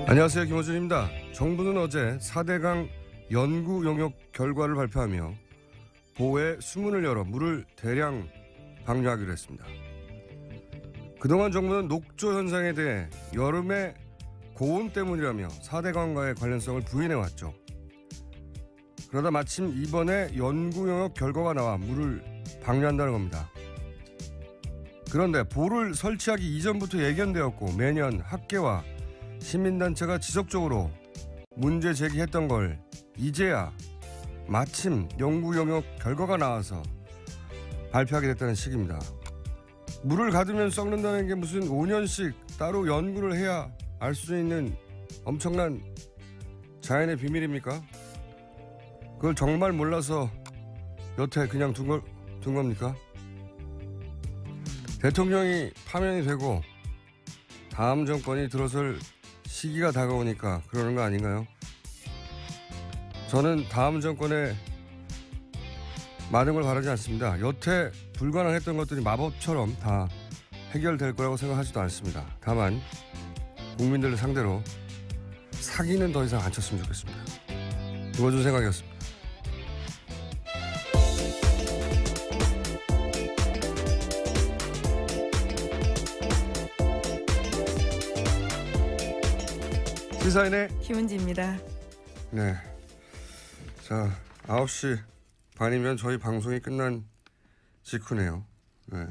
안녕하세요, 김호준입니다. 정부는 어제 4대강 연구 용역 결과를 발표하며 보호에 수문을 열어 물을 대량 방류하기로 했습니다. 그동안 정부는 녹조 현상에 대해 여름의 고온 때문이라며 4대강과의 관련성을 부인해왔죠. 그러다 마침 이번에 연구 용역 결과가 나와 물을 방류한다는 겁니다. 그런데 보를 설치하기 이전부터 예견되었고 매년 학계와 시민단체가 지속적으로 문제 제기했던 걸 이제야 마침 연구 용역 결과가 나와서 발표하게 됐다는 식입니다. 물을 가두면 썩는다는 게 무슨 5년씩 따로 연구를 해야 알 수 있는 엄청난 자연의 비밀입니까? 그걸 정말 몰라서 여태 그냥 둔 겁니까? 대통령이 파면이 되고 다음 정권이 들어설 시기가 다가오니까 그러는 거 아닌가요? 저는 다음 정권에 많은 걸 바라지 않습니다. 여태 불가능했던 것들이 마법처럼 다 해결될 거라고 생각하지도 않습니다. 다만 국민들을 상대로 사기는 더 이상 안 쳤으면 좋겠습니다. 김호준 생각이었습니다. 시사인의 김은지입니다. 네. 자, 9시 반이면 저희 방송이 끝난 직후네요. 네.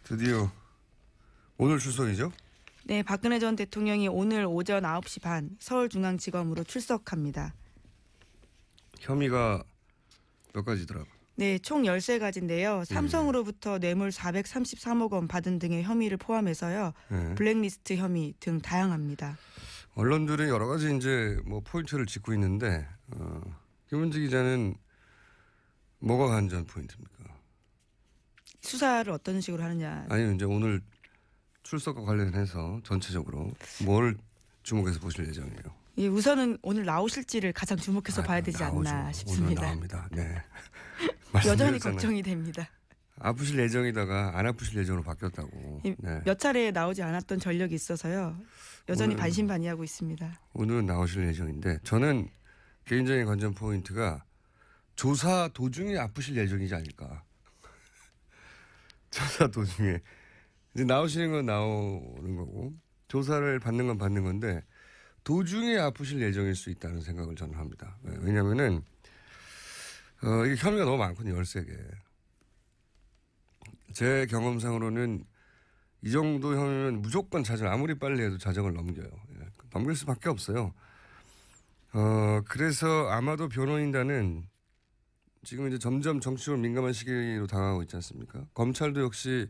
드디어 오늘 출석이죠? 네, 박근혜 전 대통령이 오늘 오전 9시 반 서울중앙지검으로 출석합니다. 혐의가 몇 가지더라고요. 네, 총 13가지인데요. 삼성으로부터 뇌물 433억 원 받은 등의 혐의를 포함해서요. 네. 블랙리스트 혐의 등 다양합니다. 언론들이 여러 가지 이제 뭐 포인트를 짚고 있는데 김은지 기자는 뭐가 관전 포인트입니까? 수사를 어떤 식으로 하느냐. 아니요, 이제 오늘 출석과 관련해서 전체적으로 뭘 주목해서 보실 예정이에요? 예, 우선은 오늘 나오실지를 가장 주목해서 봐야 되지 나오죠. 않나 싶습니다. 오늘 나옵니다. 네. 여전히 걱정이 됩니다. 아프실 예정이다가 안 아프실 예정으로 바뀌었다고. 네. 몇 차례 나오지 않았던 전력이 있어서요. 여전히 반신반의하고 있습니다. 오늘은 나오실 예정인데 저는 개인적인 관전 포인트가 조사 도중에 아프실 예정이지 않을까. 조사 도중에. 이제 나오시는 건 나오는 거고 조사를 받는 건 받는 건데 도중에 아프실 예정일 수 있다는 생각을 저는 합니다. 왜냐면은 이게 혐의가 너무 많거든요. 13개. 제 경험상으로는 이 정도 혐의면 무조건 자정, 아무리 빨리 해도 자정을 넘겨요. 넘길 수밖에 없어요. 그래서 아마도 변호인단은 지금 이제 점점 정치적으로 민감한 시기로 다가가고 있지 않습니까? 검찰도 역시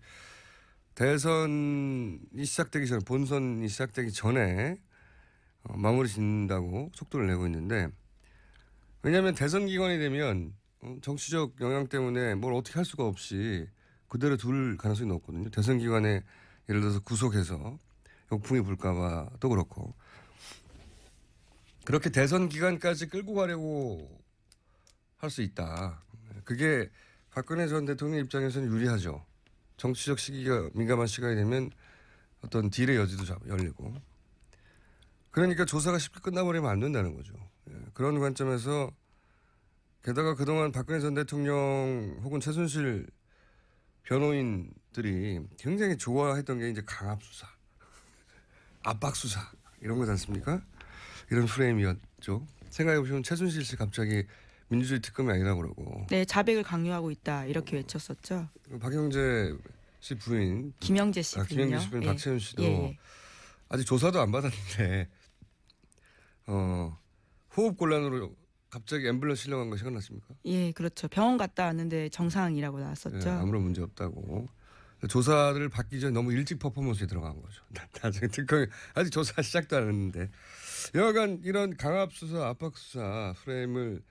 대선이 시작되기 전에, 본선이 시작되기 전에 마무리 짓는다고 속도를 내고 있는데 왜냐하면 대선 기간이 되면 정치적 영향 때문에 뭘 어떻게 할 수가 없이 그대로 둘 가능성이 높거든요. 대선 기간에 예를 들어서 구속해서 역풍이 불까 봐도 그렇고 그렇게 대선 기간까지 끌고 가려고 할 수 있다. 그게 박근혜 전 대통령 입장에서는 유리하죠. 정치적 시기가 민감한 시간이 되면 어떤 딜의 여지도 열리고 그러니까 조사가 쉽게 끝나버리면 안 된다는 거죠. 그런 관점에서 게다가 그동안 박근혜 전 대통령 혹은 최순실 변호인들이 굉장히 좋아했던 게 이제 강압수사, 압박수사 이런 거지 않습니까? 이런 프레임이었죠. 생각해보시면 최순실 씨 갑자기 민주주의 특검이 아니라고 그러고. 네, 자백을 강요하고 있다 이렇게 외쳤었죠. 박영재 씨 부인. 김영재 씨 부인요. 김영재 씨 부인 예. 박채윤 씨도 예. 아직 조사도 안 받았는데 호흡곤란으로 갑자기 앰뷸런스 실려간 거 생각났습니까? 예, 그렇죠. 병원 갔다 왔는데 정상이라고 나왔었죠. 예, 아무런 문제 없다고. 조사를 받기 전에 너무 일찍 퍼포먼스에 들어간 거죠. 나중에 특검이 아직 조사 시작도 안 했는데 여하간 이런 강압수사, 압박수사 프레임을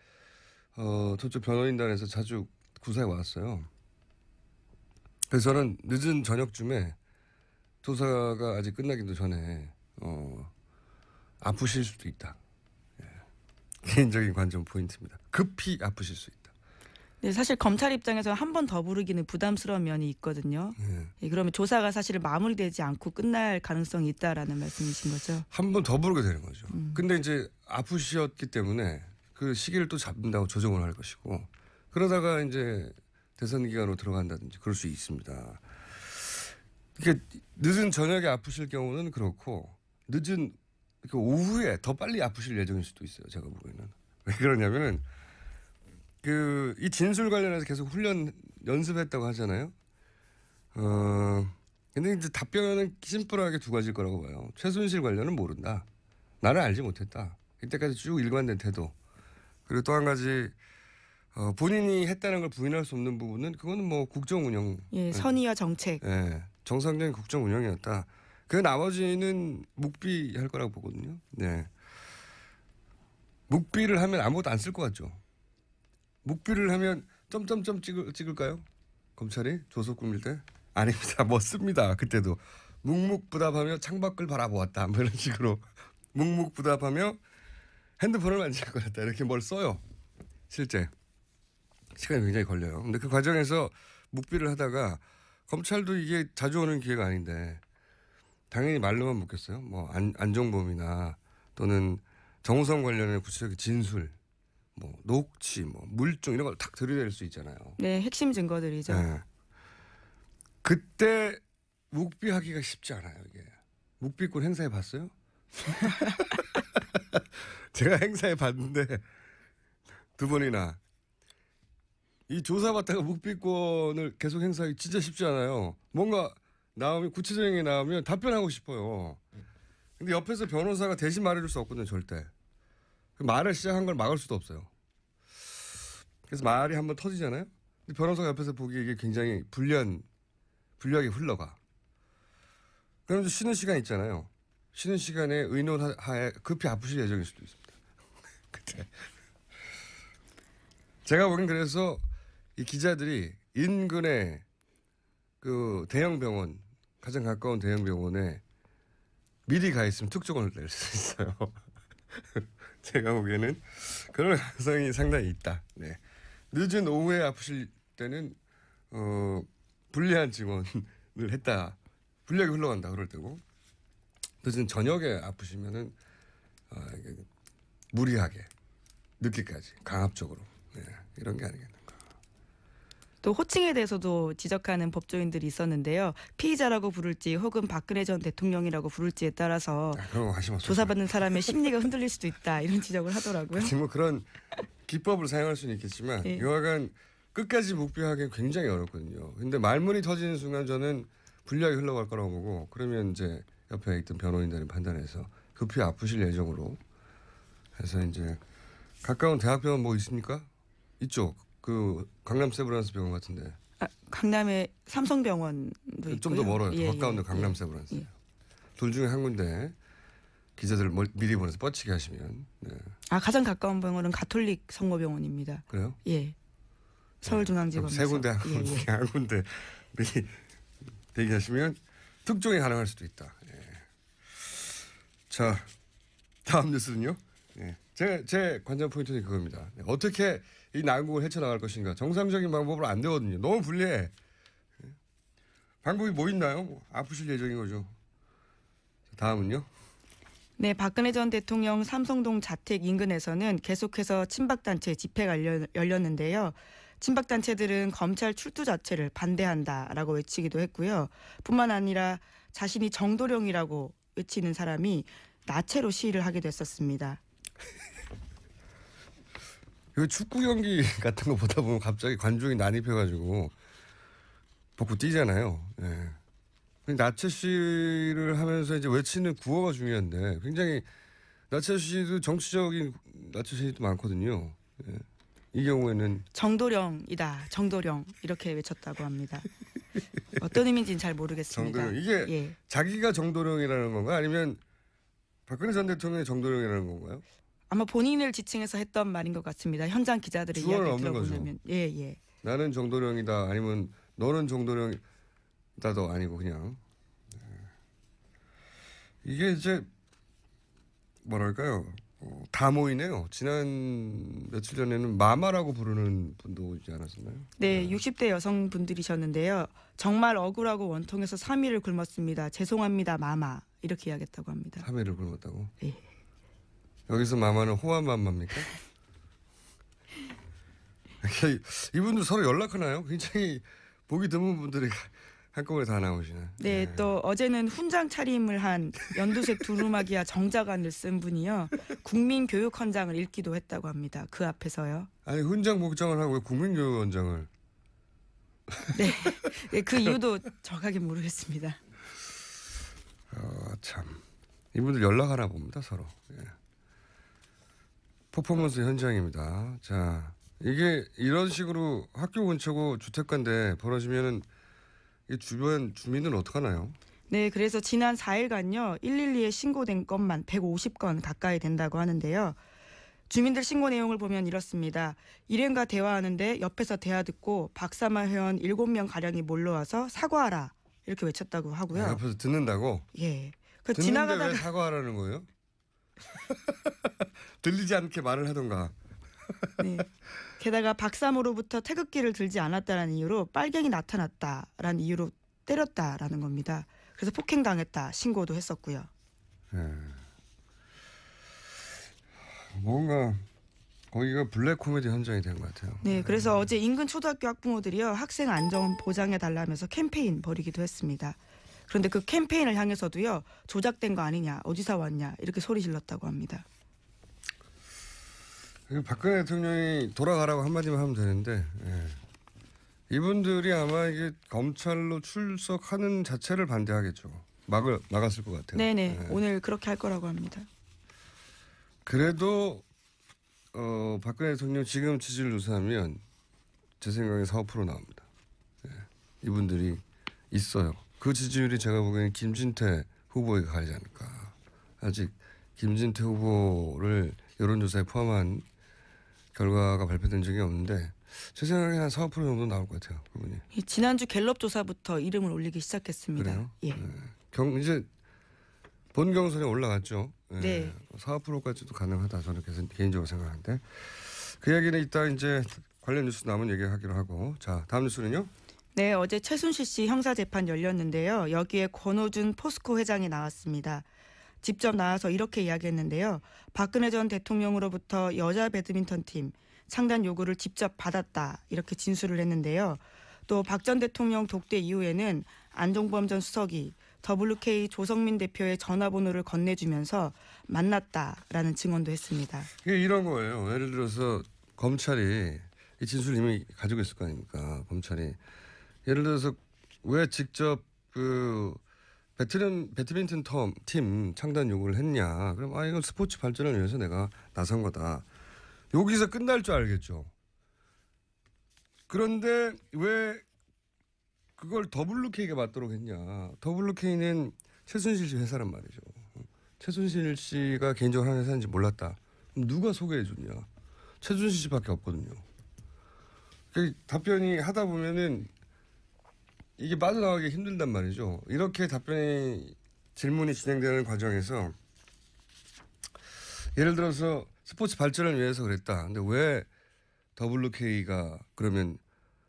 저쪽 변호인단에서 자주 구사에 왔어요. 그래서 저는 늦은 저녁쯤에 조사가 아직 끝나기도 전에 아프실 수도 있다. 예. 개인적인 관점 포인트입니다. 급히 아프실 수 있다. 네, 사실 검찰 입장에서 한 번 더 부르기는 부담스러운 면이 있거든요. 예, 그러면 조사가 사실 마무리되지 않고 끝날 가능성이 있다라는 말씀이신 거죠. 한 번 더 부르게 되는 거죠. 근데 이제 아프셨기 때문에 그 시기를 또 잡는다고 조정을 할 것이고 그러다가 이제 대선 기간으로 들어간다든지 그럴 수 있습니다. 이게 늦은 저녁에 아프실 경우는 그렇고 늦은 그 오후에 더 빨리 아프실 예정일 수도 있어요. 제가 보기에는. 왜 그러냐면은 이 진술 관련해서 계속 연습했다고 하잖아요. 근데 이제 답변은 심플하게 두 가지일 거라고 봐요. 최순실 관련은 모른다. 나는 알지 못했다. 이때까지 쭉 일관된 태도. 그리고 또 한 가지 본인이 했다는 걸 부인할 수 없는 부분은 그거는 뭐 국정 운영. 예, 선의와 정책. 예, 정상적인 국정 운영이었다. 그 나머지는 묵비할 거라고 보거든요. 네. 묵비를 하면 아무것도 안 쓸 것 같죠. 묵비를 하면 점점점 찍을까요? 검찰이 조속 꾸밀 때? 아닙니다. 뭐 씁니다. 그때도. 묵묵부답하며 창밖을 바라보았다. 뭐 이런 식으로. 묵묵부답하며 핸드폰을 만질 것 같다. 이렇게 뭘 써요. 실제. 시간이 굉장히 걸려요. 근데 그 과정에서 묵비를 하다가 검찰도 이게 자주 오는 기회가 아닌데 당연히 말로만 묻겠어요. 뭐 안종범이나 또는 정우성 관련된 구체적인 진술, 뭐 녹취, 뭐 물증 이런 걸 탁 들이댈 수 있잖아요. 네, 핵심 증거들이죠. 네. 그때 묵비하기가 쉽지 않아요. 이게 묵비권 행사해 봤어요? 제가 행사해 봤는데 2번이나 이 조사받다가 묵비권을 계속 행사하기 진짜 쉽지 않아요. 뭔가 나오면 구체적인 게 나오면 답변하고 싶어요. 근데 옆에서 변호사가 대신 말해줄 수 없거든요. 절대. 그 말을 시작한 걸 막을 수도 없어요. 그래서 말이 한번 터지잖아요. 근데 변호사가 옆에서 보기에 이게 굉장히 불리하게 흘러가. 그럼 이제 쉬는 시간 있잖아요. 쉬는 시간에 의논하에 급히 아프실 예정일 수도 있습니다. 그때. 제가 보기엔 그래서 이 기자들이 인근에 그 대형 병원, 가장 가까운 대형 병원에 미리 가 있으면 특종을 낼 수 있어요. 제가 보기에는 그런 가능성이 상당히 있다. 네. 늦은 오후에 아프실 때는 불리한 증언을 했다. 불리하게 흘러간다 그럴 때고 늦은 저녁에 아프시면은 무리하게 늦게까지 강압적으로 이런 게 아니겠는가. 또 호칭에 대해서도 지적하는 법조인들이 있었는데요. 피의자라고 부를지 혹은 박근혜 전 대통령이라고 부를지에 따라서 조사받는 사람의 심리가 흔들릴 수도 있다. 이런 지적을 하더라고요. 뭐 그런 기법을 사용할 수는 있겠지만 예. 여하간 끝까지 묵비하기는 굉장히 어렵거든요. 근데 말문이 터지는 순간 저는 불리하게 흘러갈 거라고 보고 그러면 이제 옆에 있던 변호인들이 판단해서 급히 아프실 예정으로 해서 이제 가까운 대학병원 뭐 있습니까? 이쪽 그 강남 세브란스 병원 같은데. 강남에 삼성병원도 있고요. 좀 더 멀어요. 더 예, 가까운데 예, 강남 예. 세브란스. 예. 둘 중에 한 군데 기자들을 미리 보내서 뻗치게 하시면. 네. 가장 가까운 병원은 가톨릭 성모병원입니다. 그래요? 예. 서울중앙지검에서. 세 군데 한 군데 미리 대기하시면 특종이 가능할 수도 있다. 예. 자, 다음 뉴스는요. 예. 제 관전 포인트는 그겁니다. 어떻게 이 난국을 헤쳐나갈 것인가. 정상적인 방법으로 안 되거든요. 너무 불리해. 방법이 뭐 있나요? 아프실 예정인 거죠. 다음은요. 네, 박근혜 전 대통령 삼성동 자택 인근에서는 계속해서 친박단체 집회가 열렸는데요. 친박단체들은 검찰 출두 자체를 반대한다라고 외치기도 했고요. 뿐만 아니라 자신이 정도령이라고 외치는 사람이 나체로 시위를 하게 됐었습니다. 이거 축구 경기 같은 거 보다 보면 갑자기 관중이 난입해가지고 벗고 뛰잖아요. 예. 나체 시위를 하면서 이제 외치는 구호가 중요한데 굉장히 나체 시위도 정치적인 나체 시위도 많거든요. 예. 이 경우에는 정도령이다. 정도령 이렇게 외쳤다고 합니다. 어떤 의미인지는 잘 모르겠습니다. 정도령. 이게 예. 자기가 정도령이라는 건가 아니면 박근혜 전 대통령이 정도령이라는 건가요? 아마 본인을 지칭해서 했던 말인 것 같습니다. 현장 기자들의 주어는 이야기를 없는 거죠. 들어보면. 예, 예. 나는 정도령이다 아니면 너는 정도령이다도 아니고 그냥 이게 이제 뭐랄까요? 다 모이네요. 지난 며칠 전에는 마마라고 부르는 분도 있지 않았었나요? 네, 60대 여성분들이셨는데요. 정말 억울하고 원통해서 3일을 굶었습니다. 죄송합니다, 마마. 이렇게 이야기했다고 합니다. 3회를 굶었다고? 예. 여기서 마마는 호환 마마입니까? 이분들 서로 연락하나요? 굉장히 보기 드문 분들이 한꺼번에 다 나오시네. 네, 또 어제는 훈장 차림을 한 연두색 두루마기와 정자관을 쓴 분이요. 국민교육헌장을 읽기도 했다고 합니다. 그 앞에서요. 아니 훈장 복장을 하고 왜 국민교육원장을? 네, 네, 그 이유도 정확하게 모르겠습니다. 참 이분들 연락하나 봅니다 서로. 예. 퍼포먼스 현장입니다. 자 이게 이런 식으로 학교 근처고 주택가인데 벌어지면은 이 주변 주민은 어떡하나요? 네, 그래서 지난 4일간요. 112에 신고된 건만 150건 가까이 된다고 하는데요. 주민들 신고 내용을 보면 이렇습니다. 일행과 대화하는데 옆에서 대화 듣고 박사마 회원 7명 가량이 몰려와서 사과하라 이렇게 외쳤다고 하고요. 옆에서 듣는다고? 예. 그 듣는데 지나가다가 왜 사과하라는 거예요? 들리지 않게 말을 하던가. 네. 게다가 박사모로부터 태극기를 들지 않았다는 이유로 빨갱이 나타났다라는 이유로 때렸다라는 겁니다. 그래서 폭행당했다 신고도 했었고요. 예. 뭔가 거기가 블랙 코미디 현장이 된 것 같아요. 네, 그래서 어제 인근 초등학교 학부모들이요 학생 안전 보장해 달라면서 캠페인 벌이기도 했습니다. 그런데 그 캠페인을 향해서도요 조작된 거 아니냐, 어디서 왔냐 이렇게 소리 질렀다고 합니다. 박근혜 대통령이 돌아가라고 한마디만 하면 되는데 예. 이분들이 아마 이게 검찰로 출석하는 자체를 반대하겠죠. 막았을 것 같아요. 네네, 예. 오늘 그렇게 할 거라고 합니다. 그래도 박근혜 대통령 지금 지지율 조사하면 제 생각에 4~5% 나옵니다. 예. 이분들이 있어요. 그 지지율이 제가 보기에는 김진태 후보에게 가지 않을까. 아직 김진태 후보를 여론조사에 포함한 결과가 발표된 적이 없는데 제 생각에 한 4~5% 정도 나올 것 같아요. 그분이. 지난주 갤럽 조사부터 이름을 올리기 시작했습니다. 그래요? 예. 이제 본 경선에 올라갔죠. 예. 네. 4~5%까지도 가능하다. 저는 개인적으로 생각하는데 그 이야기는 이따 이제 관련 뉴스 남은 얘기하기로 하고 자 다음 뉴스는요. 네, 어제 최순실 씨 형사재판 열렸는데요. 여기에 권오준 포스코 회장이 나왔습니다. 직접 나와서 이렇게 이야기했는데요. 박근혜 전 대통령으로부터 여자 배드민턴 팀 창단 요구를 직접 받았다 이렇게 진술을 했는데요. 또 박 전 대통령 독대 이후에는 안종범 전 수석이 WK 조성민 대표의 전화번호를 건네주면서 만났다라는 증언도 했습니다. 이게 이런 거예요. 예를 들어서 검찰이 이 진술을 이미 가지고 있을 거 아닙니까? 검찰이 예를 들어서 왜 직접 그 배드민턴 팀 창단 요구를 했냐? 그럼 이건 스포츠 발전을 위해서 내가 나선 거다. 여기서 끝날 줄 알겠죠. 그런데 왜 그걸 WK가 맞도록 했냐? WK는 최순실 씨 회사란 말이죠. 최순실 씨가 개인적으로 하는 회사인지 몰랐다. 그럼 누가 소개해 줬냐? 최순실 씨밖에 없거든요. 그 답변이 하다 보면은 이게 빠져나가기 힘들단 말이죠. 이렇게 질문이 진행되는 과정에서 예를 들어서 스포츠 발전을 위해서 그랬다. 근데 왜 WK가 그러면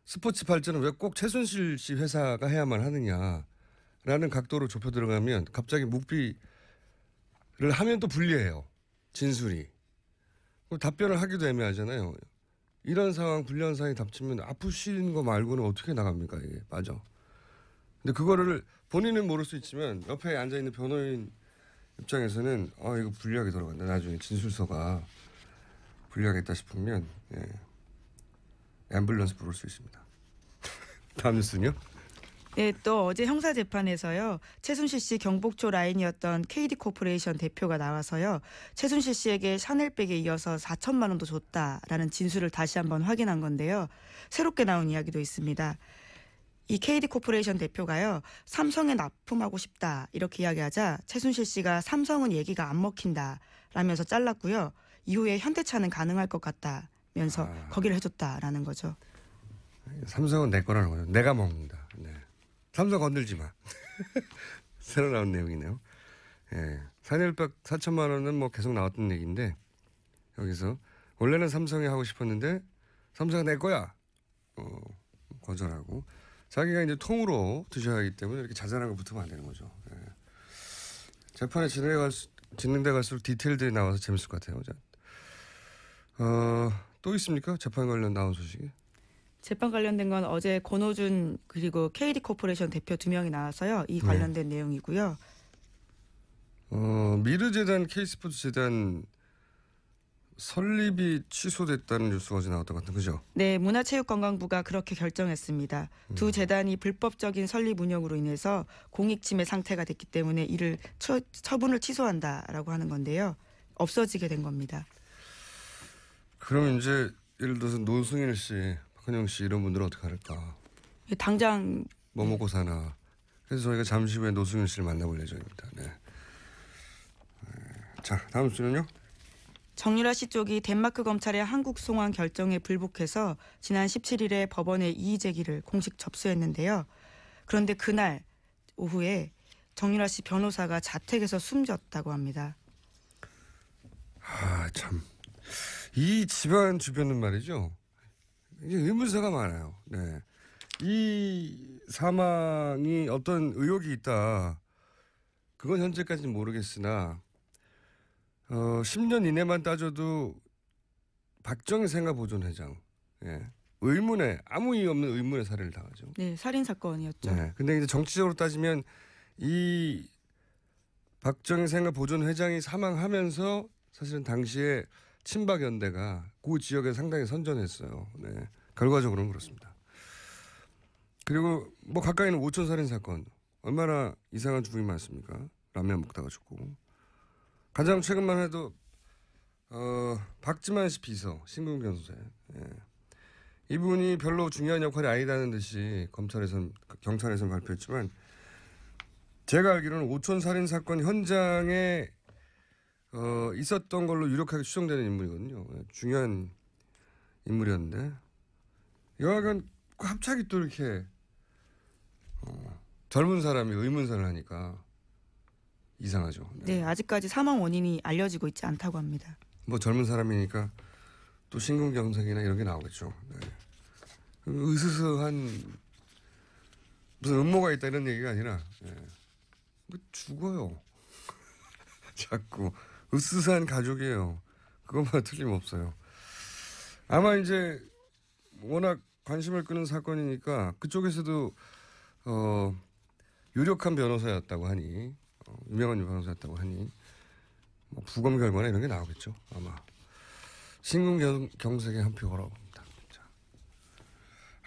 스포츠 발전은 왜 꼭 최순실 씨 회사가 해야만 하느냐라는 각도로 좁혀 들어가면 갑자기 묵비를 하면 또 불리해요. 진술이. 답변을 하기도 애매하잖아요. 이런 상황, 불리한 상황이 닥치면 아프신 거 말고는 어떻게 나갑니까? 이게 맞아. 근데 그거를 본인은 모를 수 있지만 옆에 앉아있는 변호인 입장에서는 이거 불리하게 돌아간다. 나중에 진술서가 불리하겠다 싶으면 앰뷸런스 부를 수 있습니다. 다음 뉴스는요? 네, 또 어제 형사재판에서요. 최순실 씨 경복초 라인이었던 KD코퍼레이션 대표가 나와서요. 최순실 씨에게 샤넬백에 이어서 4천만 원도 줬다라는 진술을 다시 한번 확인한 건데요. 새롭게 나온 이야기도 있습니다. 이 KD코퍼레이션 대표가요. 삼성에 납품하고 싶다 이렇게 이야기하자 최순실 씨가 삼성은 얘기가 안 먹힌다 라면서 잘랐고요. 이후에 현대차는 가능할 것 같다면서 거기를 해줬다라는 거죠. 삼성은 내 거라는 거죠. 내가 먹는다. 네. 삼성 건들지 마. 새로 나온 내용이네요. 예. 산일박 4천만 원은 뭐 계속 나왔던 얘기인데 여기서 원래는 삼성이 하고 싶었는데 삼성은 내 거야. 거절하고 자기가 이제 통으로 드셔야 하기 때문에 이렇게 자잘한 거 붙으면 안 되는 거죠. 예. 재판에 진행돼 갈수록 디테일들이 나와서 재밌을 것 같아요. 자, 또 있습니까? 재판 관련 나온 소식이? 재판 관련된 건 어제 권오준 그리고 KD 코퍼레이션 대표 2명이 나와서요. 이 관련된 내용이고요. 미르재단, K스포츠재단 설립이 취소됐다는 뉴스가 어제 나왔던 것 같은 그죠? 네, 문화체육관광부가 그렇게 결정했습니다. 두 재단이 불법적인 설립 운영으로 인해서 공익침해 상태가 됐기 때문에 이를 처분을 취소한다라고 하는 건데요. 없어지게 된 겁니다. 그럼 이제 예를 들어서 노승일 씨, 박헌영 씨 이런 분들은 어떻게 할까? 당장 뭐 먹고 사나. 그래서 저희가 잠시 후에 노승일 씨를 만나볼 예정입니다. 네. 자, 다음 주는요? 정유라 씨 쪽이 덴마크 검찰의 한국 송환 결정에 불복해서 지난 17일에 법원에 이의 제기를 공식 접수했는데요. 그런데 그날 오후에 정유라 씨 변호사가 자택에서 숨졌다고 합니다. 참. 이 집안 주변은 말이죠. 이게 의문사가 많아요. 네. 이 사망이 어떤 의혹이 있다. 그건 현재까지는 모르겠으나 10년 이내만 따져도 박정희 생가보존회장 의문에 아무 이유 없는 의문의 살해를 당하죠. 네, 살인 사건이었죠. 네. 근데 이제 정치적으로 따지면 이 박정희 생가보존회장이 사망하면서 사실은 당시에 친박연대가 그 지역에 상당히 선전했어요. 네. 결과적으로는 그렇습니다. 그리고 뭐 가까이는 오촌 살인 사건 얼마나 이상한 죽음이 많습니까? 라면 먹다가 죽고. 가장 최근만 해도 박지만 씨 비서 신궁 변호사 이분이 별로 중요한 역할이 아니다는 듯이 경찰에선 발표했지만 제가 알기로는 오촌 살인 사건 현장에 있었던 걸로 유력하게 추정되는 인물이거든요. 중요한 인물이었는데 여하간 갑자기 또 이렇게 젊은 사람이 의문사를 하니까 이상하죠. 네, 아직까지 사망 원인이 알려지고 있지 않다고 합니다. 뭐 젊은 사람이니까 또 심근경색이나 이런 게 나오겠죠. 네. 으스스한 무슨 음모가 있다 이런 얘기가 아니라 죽어요. 자꾸 으스스한 가족이에요. 그것만 틀림없어요. 아마 이제 워낙 관심을 끄는 사건이니까 그쪽에서도 유력한 변호사였다고 하니 유명한 변호사였다고 하니 뭐 부검 결과나 이런 게 나오겠죠. 아마 신궁경색에 한 표 걸어봅니다.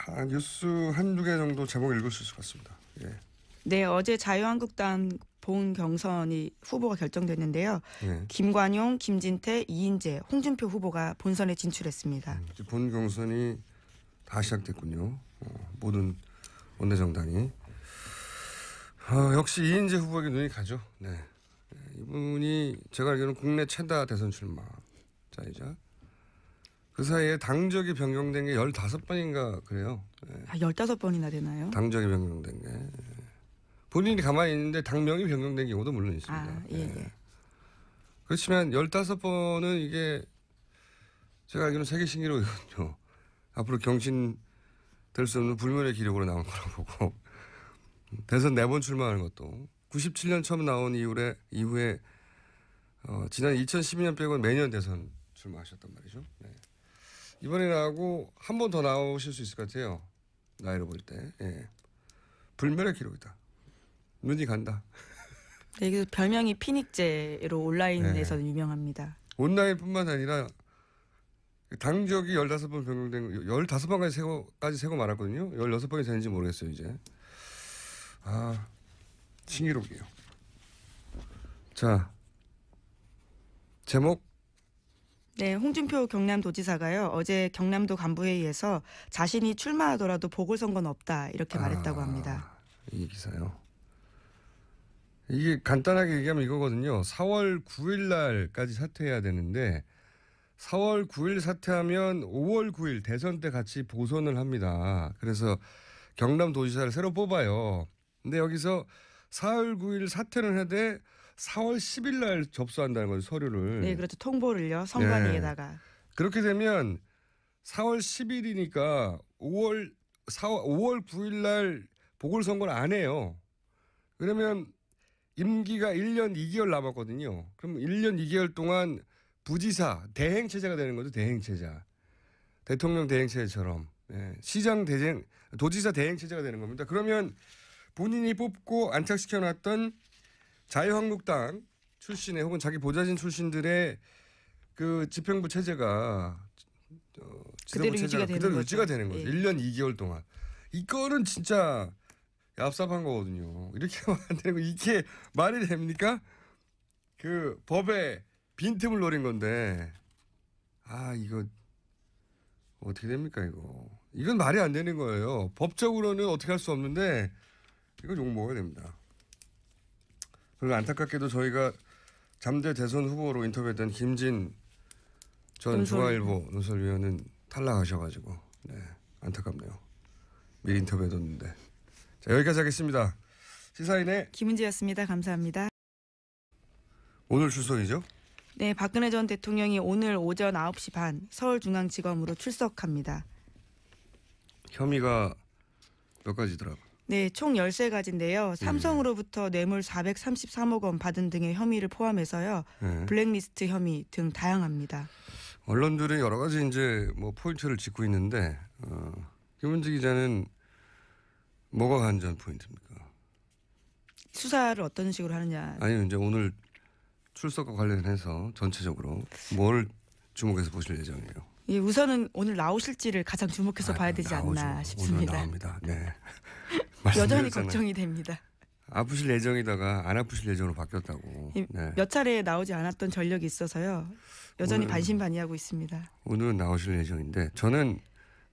자, 뉴스 한두 개 정도 제목 읽을 수 있을 것 같습니다. 예. 네, 어제 자유한국당 본 경선이 후보가 결정됐는데요. 예. 김관용, 김진태, 이인재, 홍준표 후보가 본선에 진출했습니다. 본 경선이 다 시작됐군요. 모든 원내정당이. 역시 이인재 후보에게 눈이 가죠. 네. 이분이 제가 알기로는 국내 최다 대선 출마자이자 그 사이에 당적이 변경된 게 15번인가 그래요. 네. 15번이나 되나요? 당적이 변경된 게. 본인이 가만히 있는데 당명이 변경된 경우도 물론 있습니다. 예, 예. 네. 그렇지만 15번은 이게 제가 알기로는 세계 신기록이거든요. 앞으로 경신될 수 없는 불멸의 기록으로 나온 거라고 보고 대선 4번 출마하는 것도 97년 처음 나온 이후에 지난 2012년 빼고는 매년 대선 출마하셨단 말이죠. 네. 이번에 나오고 한 번 더 나오실 수 있을 것 같아요. 나이로 볼 때. 예. 불멸의 기록이다. 눈이 간다. 네, 이게 별명이 피닉제로 온라인에서는 유명합니다. 온라인뿐만 아니라 당적이 15번 변경된 거 15번까지 세고 말았거든요. 16번이 되는지 모르겠어요 이제. 신기록이에요. 자, 제목. 네, 홍준표 경남도지사가요. 어제 경남도 간부회의에서 자신이 출마하더라도 보궐선거는 없다 이렇게 말했다고 합니다. 이 기사요. 이게 간단하게 얘기하면 이거거든요. 4월 9일 날까지 사퇴해야 되는데 4월 9일 사퇴하면 5월 9일 대선 때 같이 보선을 합니다. 그래서 경남도지사를 새로 뽑아요. 근데 여기서 4월 9일 사퇴를 하되 4월 10일 날 접수한다는 거죠, 서류를. 네, 그렇죠. 통보를요. 선관위에다가. 그렇게 되면 4월 10일이니까 5월 9일 날 보궐선거를 안 해요. 그러면 임기가 1년 2개월 남았거든요. 그럼 1년 2개월 동안 부지사 대행체제가 되는 거죠. 대행체제. 대통령 대행체제처럼. 시장 대행, 도지사 대행체제가 되는 겁니다. 그러면 본인이 뽑고 안착시켜놨던 자유한국당 출신의 혹은 자기 보좌진 출신들의 그 집행부 체제가 그대로 유지가 되는 거죠. 1년 2개월 동안. 이거는 진짜 얍삽한 거거든요. 이렇게 하면 안 되고 이게 말이 됩니까? 그 법에 빈틈을 노린 건데 이거 어떻게 됩니까 이거. 이건 말이 안 되는 거예요. 법적으로는 어떻게 할 수 없는데 이건 욕먹어야 됩니다. 그리고 안타깝게도 저희가 잠재 대선 후보로 인터뷰했던 김진 전 중앙일보 논설위원은 탈락하셔가지고 안타깝네요. 미리 인터뷰해뒀는데. 자, 여기까지 하겠습니다. 시사인의 김은지였습니다. 감사합니다. 오늘 출석이죠? 네, 박근혜 전 대통령이 오늘 오전 9시 반 서울중앙지검으로 출석합니다. 혐의가 몇 가지더라고요. 네, 총 13가지인데요. 삼성으로부터 뇌물 433억 원 받은 등의 혐의를 포함해서요. 블랙리스트 혐의 등 다양합니다. 언론들이 여러 가지 이제 포인트를 짚고 있는데 김은지 기자는 뭐가 관전 포인트입니까? 수사를 어떤 식으로 하느냐. 아니 이제 오늘 출석과 관련해서 전체적으로 뭘 주목해서 보실 예정이에요? 예, 우선은 오늘 나오실지를 가장 주목해서 봐야 되지 않나 싶습니다. 오늘 나옵니다. 네. 여전히 걱정이 됩니다. 아프실 예정이다가 안 아프실 예정으로 바뀌었다고. 몇 차례 나오지 않았던 전력이 있어서요. 여전히 반신반의하고 있습니다. 오늘은 나오실 예정인데 저는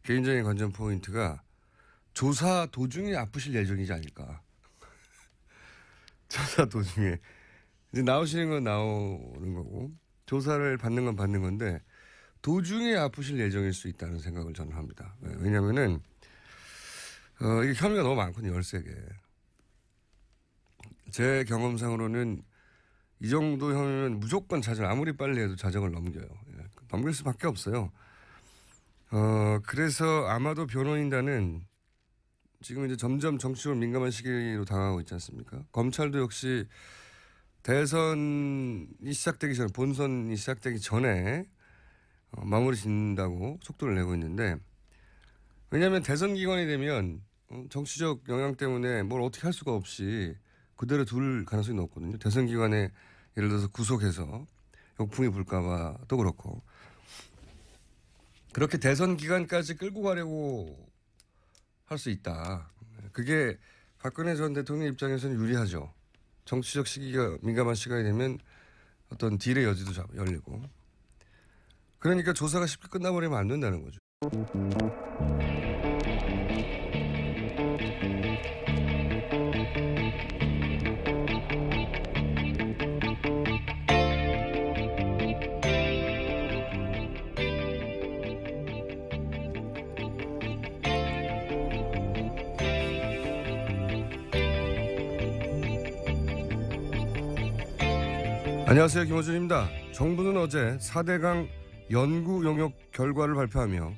개인적인 관전 포인트가 조사 도중에 아프실 예정이지 않을까. 조사 도중에. 이제 나오시는 건 나오는 거고 조사를 받는 건 받는 건데 도중에 아프실 예정일 수 있다는 생각을 저는 합니다. 왜냐하면은 이게 혐의가 너무 많거든요. 13개. 제 경험상으로는 이 정도 혐의면 무조건 자정, 아무리 빨리 해도 자정을 넘겨요. 넘길 수밖에 없어요. 그래서 아마도 변호인단은 지금 이제 점점 정치적으로 민감한 시기로 다가가고 있지 않습니까? 검찰도 역시 대선이 시작되기 전에, 본선이 시작되기 전에 마무리 짓는다고 속도를 내고 있는데 왜냐하면 대선 기간이 되면 정치적 영향 때문에 뭘 어떻게 할 수가 없이 그대로 둘 가능성이 높거든요. 대선 기간에 예를 들어서 구속해서 역풍이 불까 봐도 그렇고 그렇게 대선 기간까지 끌고 가려고 할 수 있다. 그게 박근혜 전 대통령 입장에서는 유리하죠. 정치적 시기가 민감한 시간이 되면 어떤 딜의 여지도 열리고 그러니까 조사가 쉽게 끝나버리면 안 된다는 거죠. 안녕하세요. 김호준입니다. 정부는 어제 4대강 연구 용역 결과를 발표하며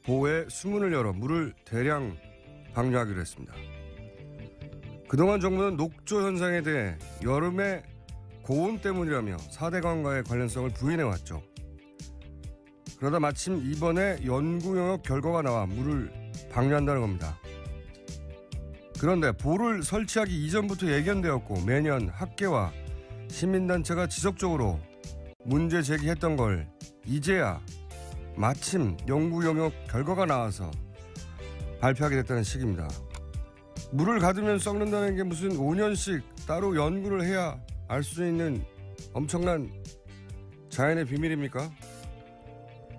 보호에 수문을 열어 물을 대량 방류하기로 했습니다. 그동안 정부는 녹조 현상에 대해 여름의 고온 때문이라며 4대강과의 관련성을 부인해왔죠. 그러다 마침 이번에 연구 용역 결과가 나와 물을 방류한다는 겁니다. 그런데 보를 설치하기 이전부터 예견되었고 매년 학계와 시민단체가 지속적으로 문제 제기했던 걸 이제야 마침 연구 용역 결과가 나와서 발표하게 됐다는 식입니다. 물을 가두면 썩는다는 게 무슨 5년씩 따로 연구를 해야 알 수 있는 엄청난 자연의 비밀입니까?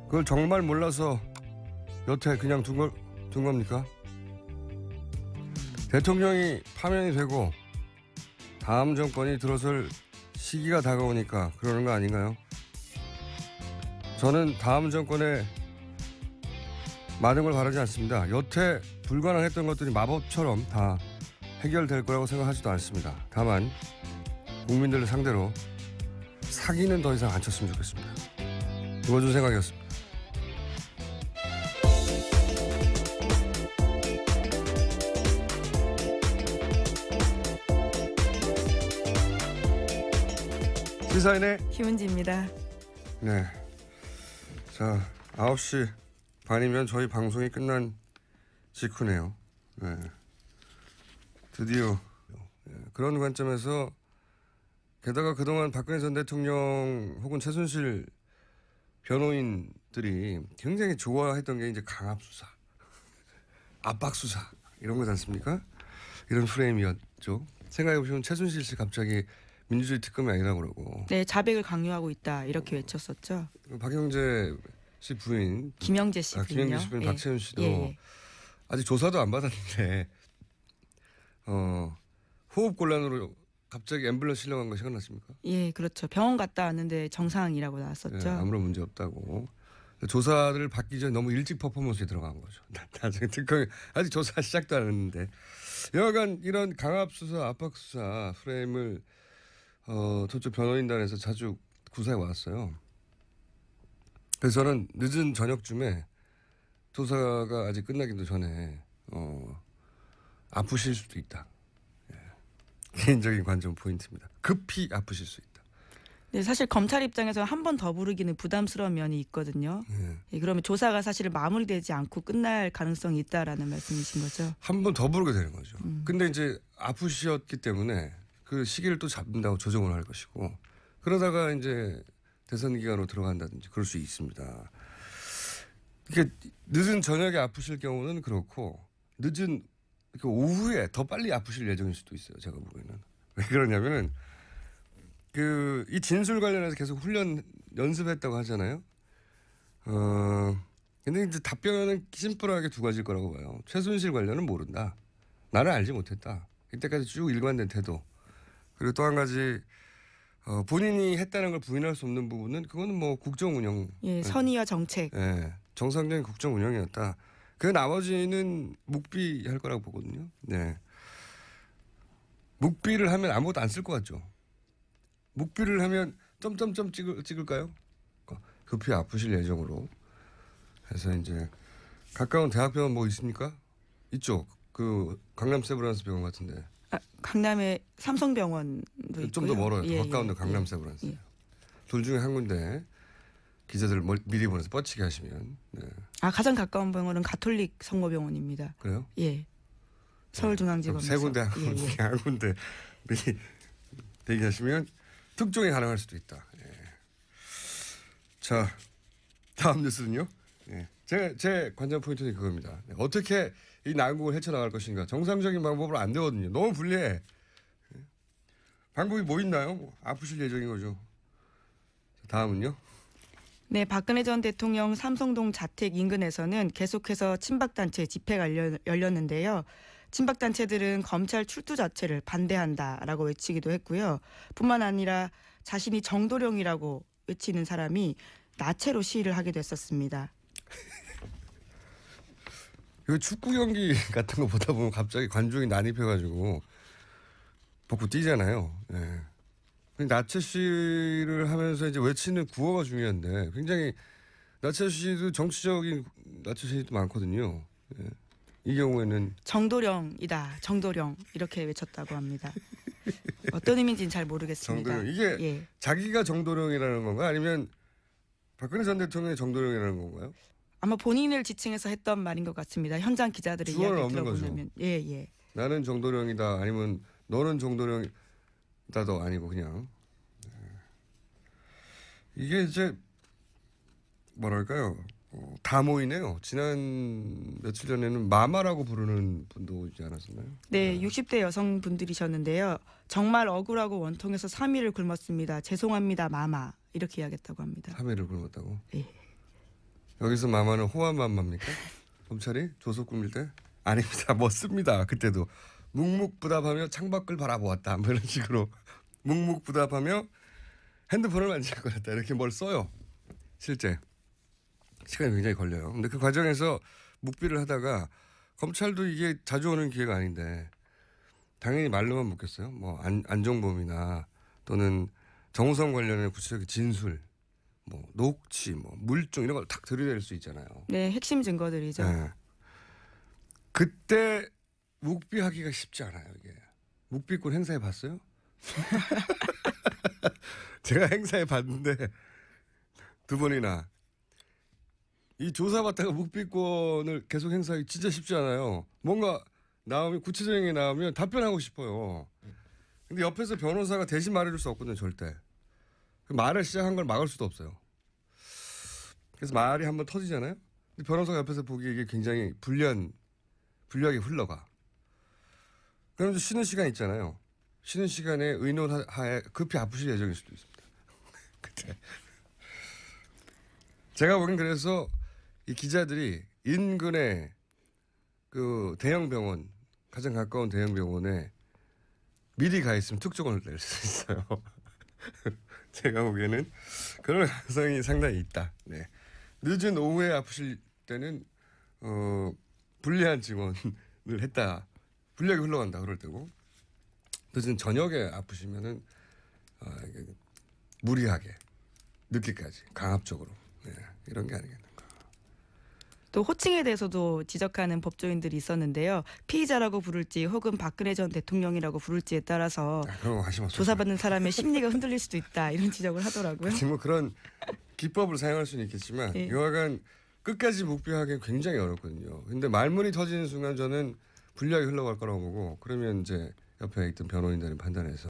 그걸 정말 몰라서 여태 그냥 둔 겁니까? 대통령이 파면이 되고 다음 정권이 들어설 시기가 다가오니까 그러는 거 아닌가요? 저는 다음 정권에 많은 걸 바라지 않습니다. 여태 불가능했던 것들이 마법처럼 다 해결될 거라고 생각하지도 않습니다. 다만 국민들을 상대로 사기는 더 이상 안 쳤으면 좋겠습니다. 이거준 생각이었습니다. 시사인의 김은지입니다. 네. 자, 9시 반이면 저희 방송이 끝난 직후네요. 네. 드디어 그런 관점에서 게다가 그동안 박근혜 전 대통령 혹은 최순실 변호인들이 굉장히 좋아했던 게 이제 강압 수사, 압박 수사 이런 거지 않습니까? 이런 프레임이었죠. 생각해 보시면 최순실 씨 갑자기 민주주의 특검이 아니라고 그러고. 네, 자백을 강요하고 있다 이렇게 외쳤었죠. 박영재 씨 부인, 김영재 씨 부인요. 김영재 씨 부인 예. 박채윤 씨도 예. 아직 조사도 안 받았는데 호흡 곤란으로 갑자기 앰뷸런스 실려간 거 생각나십니까? 예, 그렇죠. 병원 갔다 왔는데 정상이라고 네, 나왔었죠. 아무런 문제 없다고. 조사를 받기 전에 너무 일찍 퍼포먼스에 들어간 거죠. 나중에 특검이 아직 조사 시작도 안 했는데 여하간 이런 강압 수사, 압박 수사 프레임을 저쪽 변호인단에서 자주 구사해 왔어요. 그래서 저는 늦은 저녁쯤에 조사가 아직 끝나기도 전에 아프실 수도 있다. 예. 개인적인 관점 포인트입니다. 급히 아프실 수 있다. 네, 사실 검찰 입장에서 한 번 더 부르기는 부담스러운 면이 있거든요. 예, 그러면 조사가 사실 마무리되지 않고 끝날 가능성이 있다라는 말씀이신 거죠. 한 번 더 부르게 되는 거죠. 근데 이제 아프셨기 때문에 그 시기를 또 잡는다고 조정을 할 것이고 그러다가 이제 대선 기간으로 들어간다든지 그럴 수 있습니다. 이게 늦은 저녁에 아프실 경우는 그렇고 늦은 그 오후에 더 빨리 아프실 예정일 수도 있어요. 제가 보기에는. 왜 그러냐면은 이 진술 관련해서 계속 연습했다고 하잖아요. 근데 이제 답변은 심플하게 두 가지일 거라고 봐요. 최순실 관련은 모른다. 나는 알지 못했다. 이때까지 쭉 일관된 태도. 그리고 또 한 가지 본인이 했다는 걸 부인할 수 없는 부분은 그거는 뭐 국정 운영. 예, 선의와 정책. 예, 정상적인 국정 운영이었다. 그 나머지는 묵비할 거라고 보거든요. 네. 묵비를 하면 아무것도 안 쓸 것 같죠. 묵비를 하면 점점점 찍을까요? 급히 아프실 예정으로 해서 이제 가까운 대학병원 뭐 있습니까? 이쪽 그 강남 세브란스 병원 같은데. 강남에 삼성병원도 있고요. 좀 더 멀어요. 더 예, 가까운데 예, 강남 예. 세브란스. 예. 둘 중에 한 군데 기자들 미리 보내서 뻗치게 하시면. 네. 가장 가까운 병원은 가톨릭 성모병원입니다. 그래요? 예. 서울중앙지검에서. 세 군데 예. 한 군데 미리 대기하시면 특종이 가능할 수도 있다. 예. 자, 다음 뉴스는요. 예. 제 관전 포인트는 그겁니다. 네. 어떻게 이 난국을 헤쳐나갈 것인가. 정상적인 방법으로 안 되거든요. 너무 불리해. 예. 방법이 뭐 있나요? 아프실 예정인 거죠. 다음은요. 네, 박근혜 전 대통령 삼성동 자택 인근에서는 계속해서 친박단체 집회가 열렸는데요. 친박단체들은 검찰 출두 자체를 반대한다라고 외치기도 했고요. 뿐만 아니라 자신이 정도령이라고 외치는 사람이 나체로 시위를 하게 됐었습니다. 이거 축구 경기 같은 거 보다 보면 갑자기 관중이 난입해가지고 벗고 뛰잖아요. 예. 나체 시위를 하면서 이제 외치는 구호가 중요한데 굉장히 나체 시위도 정치적인 나체 시위도 많거든요. 예. 이 경우에는 정도령이다. 정도령 이렇게 외쳤다고 합니다. 어떤 의미인지는 잘 모르겠습니다. 정도령 이게 예. 자기가 정도령이라는 건가 아니면 박근혜 전 대통령이 정도령이라는 건가요? 아마 본인을 지칭해서 했던 말인 것 같습니다. 현장 기자들의 이야기를 없는 들어보면. 거죠. 예. 나는 정도령이다 아니면 너는 정도령이다도 아니고 그냥 이게 이제 뭐랄까요 다 모이네요. 지난 며칠 전에는 마마라고 부르는 분도 있지 않았었나요? 네, 60대 여성분들이셨는데요. 정말 억울하고 원통해서 3일을 굶었습니다. 죄송합니다, 마마. 이렇게 이야기했다고 합니다. 3일을 굶었다고? 예. 여기서 마마는 호환마마입니까? 검찰이 조속 꾸밀 때? 아닙니다. 멋습니다. 그때도 묵묵부답하며 창밖을 바라보았다. 뭐 이런 식으로 묵묵부답하며 핸드폰을 만지작거렸다. 이렇게 뭘 써요. 실제. 시간이 굉장히 걸려요. 근데 그 과정에서 묵비를 하다가 검찰도 이게 자주 오는 기회가 아닌데 당연히 말로만 묻겠어요. 뭐 안종범이나 또는 정우성 관련된 구체적인 진술, 뭐 녹취, 뭐 물증 이런 걸 탁 들이댈 수 있잖아요. 네, 핵심 증거들이죠. 네. 그때 묵비하기가 쉽지 않아요. 이게 묵비권 행사해 봤어요? 제가 행사해 봤는데 두 번이나 이 조사받다가 묵비권을 계속 행사하기 진짜 쉽지 않아요. 뭔가 나오면 구체적인 게 나오면 답변하고 싶어요. 근데 옆에서 변호사가 대신 말해줄 수 없거든요, 절대. 그 말을 시작한 걸 막을 수도 없어요. 그래서 말이 한번 터지잖아요. 근데 변호사가 옆에서 보기에 이게 굉장히 불리하게 흘러가. 그럼 좀 쉬는 시간 있잖아요. 쉬는 시간에 의논하에 급히 아프실 예정일 수도 있습니다. 그때. 제가 보기엔 그래서 이 기자들이 인근에 그 대형 병원, 가장 가까운 대형 병원에 미리 가 있으면 특종을 낼 수 있어요. 제가 보기에는 그런 가능성이 상당히 있다. 네. 늦은 오후에 아프실 때는 불리한 증언을 했다. 불리하게 흘러간다 그럴 때고 늦은 저녁에 아프시면은 무리하게 늦게까지 강압적으로 네. 이런 게 아니겠는가. 또 호칭에 대해서도 지적하는 법조인들이 있었는데요. 피의자라고 부를지 혹은 박근혜 전 대통령이라고 부를지에 따라서 그런 거 하지 마세요. 조사받는 사람의 심리가 흔들릴 수도 있다. 이런 지적을 하더라고요. 뭐 그런 기법을 사용할 수는 있겠지만 네. 여하간 끝까지 묵비하기는 굉장히 어렵거든요. 근데 말문이 터지는 순간 저는 불리하게 흘러갈 거라고 보고 그러면 이제 옆에 있던 변호인들이 판단해서